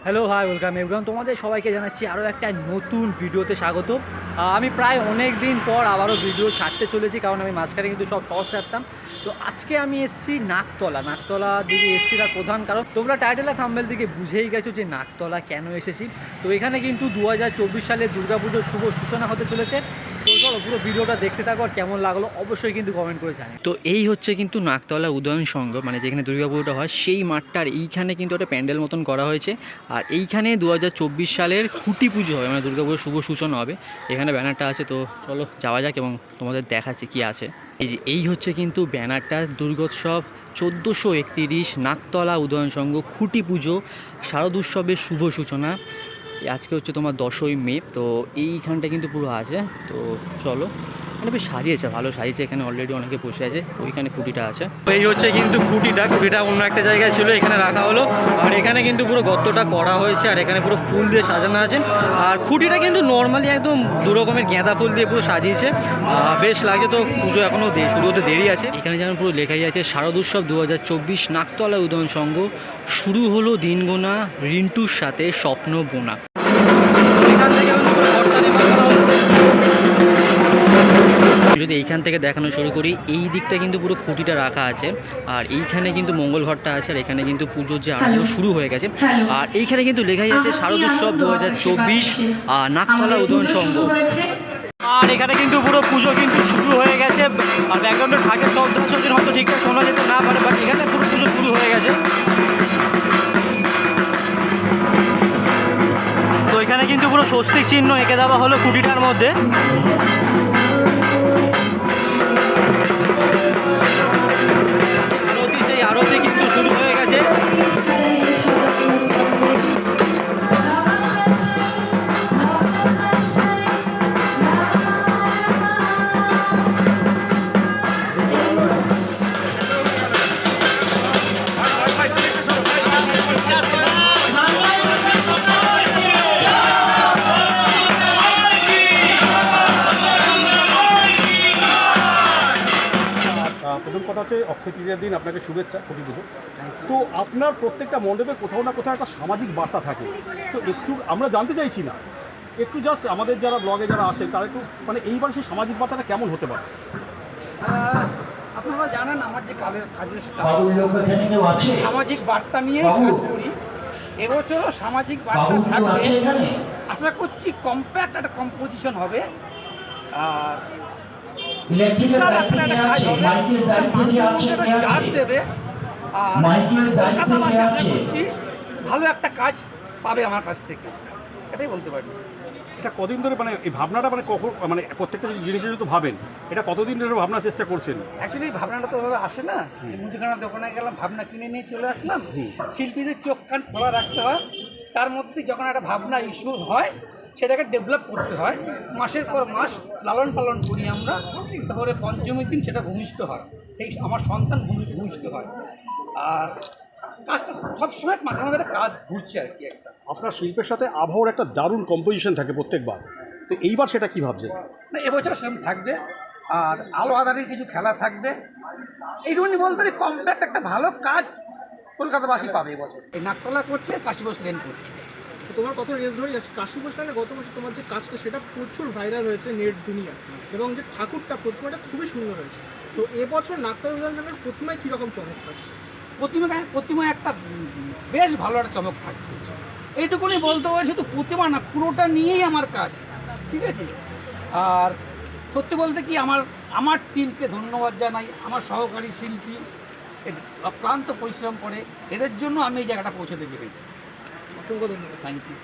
Hello hi welcome everyone, তোমাদের সবাইকে জানাচ্ছি আরও একটা নতুন ভিডিওতে স্বাগত। আমি প্রায় অনেক দিন পর আবারও ভিডিও ছাড়তে চলেছি, কারণ আমি মাঝখানে কিন্তু সব শর্টস ছাড়তাম। তো আজকে আমি এসেছি নাকতলা দিকে এসেছি। তার প্রধান কারণ তোমরা টাইটেল আর থাম্বনেল দিকে বুঝেই গেছো যে নাকতলা কেন এসেছি। তো এখানে কিন্তু 2024 সালে দুর্গাপুজোর শুভ সূচনা হতে চলেছে। তো চলো পুরো ভিডিওটা দেখতে থাকো, আর কেমন লাগলো অবশ্যই কিন্তু কমেন্ট করে জানি। তো এই হচ্ছে কিন্তু নাকতলা উদয়ন সংঘ, মানে যেখানে দুর্গাপুজোটা হয় সেই মাঠটার এইখানে কিন্তু একটা প্যান্ডেল মতন করা হয়েছে। আর এইখানে 2024 সালের খুঁটি পুজো হবে, মানে দুর্গাপুজোর শুভ সূচনা হবে। এখানে ব্যানারটা আছে, তো চলো যাওয়া যাক এবং তোমাদের দেখাচ্ছে কি আছে। এই হচ্ছে কিন্তু ব্যানারটা, দুর্গোৎসব 1431 নাকতলা উদয়ন সংঘ খুঁটি পুজো শারদোৎসবের শুভ সূচনা। আজকে হচ্ছে তোমার 10ই মে। তো এইখানটা কিন্তু পুরো আছে। তো চলো, মানে বেশ সাজিয়েছে, ভালো সাজিয়েছে। এখানে অলরেডি অনেকে বসে আছে, ওইখানে খুঁটিটা আছে। এই হচ্ছে কিন্তু খুঁটিটা অন্য একটা জায়গায় ছিল, এখানে রাখা হলো। আর এখানে কিন্তু পুরো গর্তটা করা হয়েছে, আর এখানে পুরো ফুল দিয়ে সাজানো আছে। আর খুঁটিটা কিন্তু নর্মালি একদম দু রকমের গাঁদা ফুল দিয়ে পুরো সাজিয়েছে, বেশ লাগছে। তো পুজো এখনও শুরু হতে দেরি আছে। এখানে যেমন পুরো লেখাই আছে শারদোৎসব 2024 নাকতলা উদয়ন সংঘ, শুরু হলো দিন গোনা, রিন্টুর সাথে স্বপ্ন বোনা। যদি এইখান থেকে দেখানো শুরু করি, এই দিকটা কিন্তু পুরো খুঁটিটা রাখা আছে, আর এইখানে কিন্তু মঙ্গল ঘরটা আছে, আর এখানে কিন্তু পুজোর যে আরম্ভ শুরু হয়ে গেছে। আর এইখানে কিন্তু লেখাই আছে শারদোৎসব 2024 নাকতলা উদয়ন সংঘ। আর এখানে কিন্তু পুরো পুজো কিন্তু শুরু হয়ে গেছে। আর ব্যাকগ্রাউন্ডে ঢাকের শব্দ হয়তো ঠিকঠাক শোনা যেতে না পারে, বাট এখানে পুরো পুজো শুরু হয়ে গেছে। তো এখানে কিন্তু পুরো স্বস্তিক চিহ্ন এঁকে দেওয়া হলো খুঁটিটার মধ্যে। আরতি কিন্তু শুরু হয়ে গেছে। প্রথম কথা হচ্ছে অক্ষয় তৃতীয়ার দিন আপনাকে শুভেচ্ছা খুঁটি পুজো। তো আপনার প্রত্যেকটা মণ্ডপে কোথাও না কোথাও একটা সামাজিক বার্তা থাকে। তো একটু আমরা জানতে চাইছি না, একটু জাস্ট আমাদের যারা ব্লগে যারা আসে তারা একটু মানে এইবার সেই সামাজিক বার্তাটা কেমন হতে পারে। আপনারা জানেন আমার যে কাজের সামাজিক বার্তা নিয়ে কাজ করি। এবছরও সামাজিক বার্তা থাকবে, আশা করছি কম্প্যাক্ট একটা কম্পোজিশন হবে। আর দেবে, আর কলকাতাবাসী আশা করছি ভালো একটা কাজ পাবে আমার কাছ থেকে, এটাই বলতে পারি। এটা কদিন ধরে মানে এই ভাবনাটা মানে কখন মানে প্রত্যেকটা জিনিসের যদি ভাবেন, এটা কতদিন ধরে ভাবনার চেষ্টা করছেন? অ্যাকচুয়ালি ভাবনাটা তো ওভাবে আসে না। মুদিখানা দোকানে গেলাম, ভাবনা কিনে নিয়ে চলে আসলাম। শিল্পীদের চোখ কান খোলা রাখতে হয়, তার মধ্যে যখন একটা ভাবনা ইস্যু হয় সেটাকে ডেভেলপ করতে হয়। মাসের পর মাস লালন পালন করি আমরা, তারপরে পঞ্চমীর দিন সেটা ভূমিষ্ঠ হয়, এই আমার সন্তান ভূমিষ্ঠ হয়। আর কাজটা সবসময় মাঝে মাঝে কাজ ঘুরছে আর কি। একটা আপনার শিল্পের সাথে আবহাওয়ার একটা দারুণ কম্পোজিশন থাকে প্রত্যেকবার। তো এইবার সেটা কী ভাবছেন? না, এবছর সেরকম থাকবে, আর আলো আধারের কিছু খেলা থাকবে। এইটুকুনি বলতে পারি কমপ্যাক্ট একটা ভালো কাজ কলকাতাবাসী পাবে এবছর। এই নাকতলা করছে, কাশীবোস লেন করছে। তো তোমার কথা রেস ধরে কাশীবোস লেনে গত বছর তোমার যে কাজটা সেটা প্রচুর ভাইরাল হয়েছে নেট দুনিয়া, এবং যে ঠাকুরটা প্রতিমাটা খুবই সুন্দর হয়েছে। তো এবছর নাকতলা উদয়নের প্রতিমায় কীরকম চমক পাচ্ছে? প্রতিমায় একটা বেশ ভালো একটা চমক থাকছে, এইটুকুনি বলতে পারি। শুধু প্রতিমা না, পুরোটা নিয়েই আমার কাজ, ঠিক আছে। আর সত্যি বলতে কি আমার টিমকে ধন্যবাদ জানাই, আমার সহকারী শিল্পী অক্লান্ত পরিশ্রম করে, এদের জন্য আমি এই জায়গাটা পৌঁছতে পেরেছি। অসংখ্য ধন্যবাদ। Thank you.